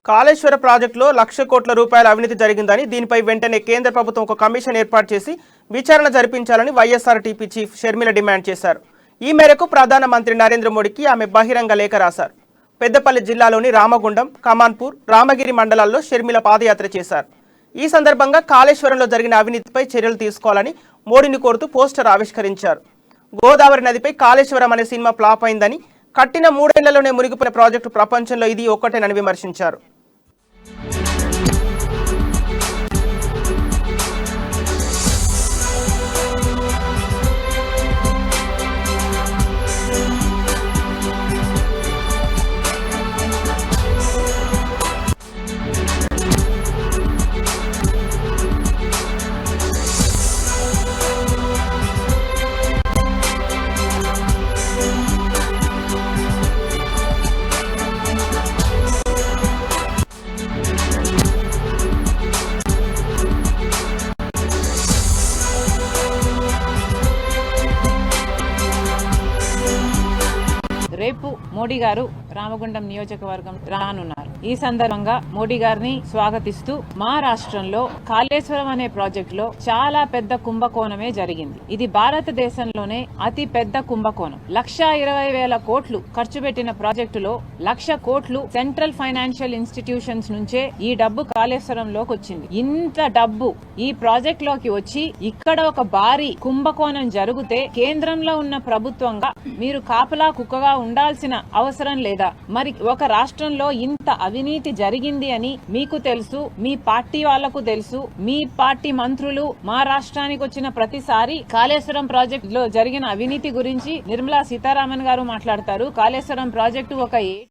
కాళేశ్వర ప్రాజెక్టులో 1,00,000 కోట్ల రూపాయల అవినీతి జరిగిందని, దీనిపై వెంటనే కేంద్ర ప్రభుత్వం ఒక కమిషన్ ఏర్పాటు చేసి విచారణ జరిపించాలని వైఎస్ఆర్టీపీ చీఫ్ షర్మిల డిమాండ్ చేశారు. ఈ మేరకు ప్రధానమంత్రి నరేంద్ర మోడీకి ఆమె బహిరంగ లేఖ రాశారు. పెద్దపల్లి జిల్లాలోని రామగుండం, కమాన్పూర్, రామగిరి మండలాల్లో షర్మిల పాదయాత్ర చేశారు. ఈ సందర్భంగా కాళేశ్వరంలో జరిగిన అవినీతిపై చర్యలు తీసుకోవాలని మోడీని కోరుతూ పోస్టర్ ఆవిష్కరించారు. గోదావరి నదిపై కాళేశ్వరం అనే సినిమా ఫ్లాప్ అయిందని, కట్టిన 3 ఏళ్లలోనే మునిగిపోయిన ప్రాజెక్టు ప్రపంచంలో ఇది ఒక్కటేనని విమర్శించారు. రేపు మోడీ గారు రామగుండం నియోజకవర్గం రానున్నారు. ఈ సందర్భంగా మోడీ గారిని స్వాగతిస్తూ మా రాష్ట్రంలో కాళేశ్వరం అనే ప్రాజెక్టులో చాలా పెద్ద కుంభకోణమే జరిగింది. ఇది భారతదేశంలోనే అతి పెద్ద కుంభకోణం. 1,20,000 కోట్లు ఖర్చు పెట్టిన ప్రాజెక్టులో 1,00,000 కోట్లు సెంట్రల్ ఫైనాన్షియల్ ఇన్స్టిట్యూషన్స్ నుంచే ఈ డబ్బు కాళేశ్వరంలోకి వచ్చింది. ఇంత డబ్బు ఈ ప్రాజెక్ట్ లోకి వచ్చి ఇక్కడ ఒక భారీ కుంభకోణం జరిగితే కేంద్రంలో ఉన్న ప్రభుత్వంగా మీరు కాపలా కుక్కగా ఉండాల్సిన అవసరం లేదా? మరి ఒక రాష్ట్రంలో ఇంత అవినీతి జరిగింది అని మీకు తెలుసు, మీ పార్టీ వాళ్లకు తెలుసు. మీ పార్టీ మంత్రులు మా రాష్ట్రానికి వచ్చిన ప్రతిసారి కాళేశ్వరం ప్రాజెక్ట్ లో జరిగిన అవినీతి గురించి నిర్మలా సీతారామన్ గారు మాట్లాడతారు. కాళేశ్వరం ప్రాజెక్టు ఒక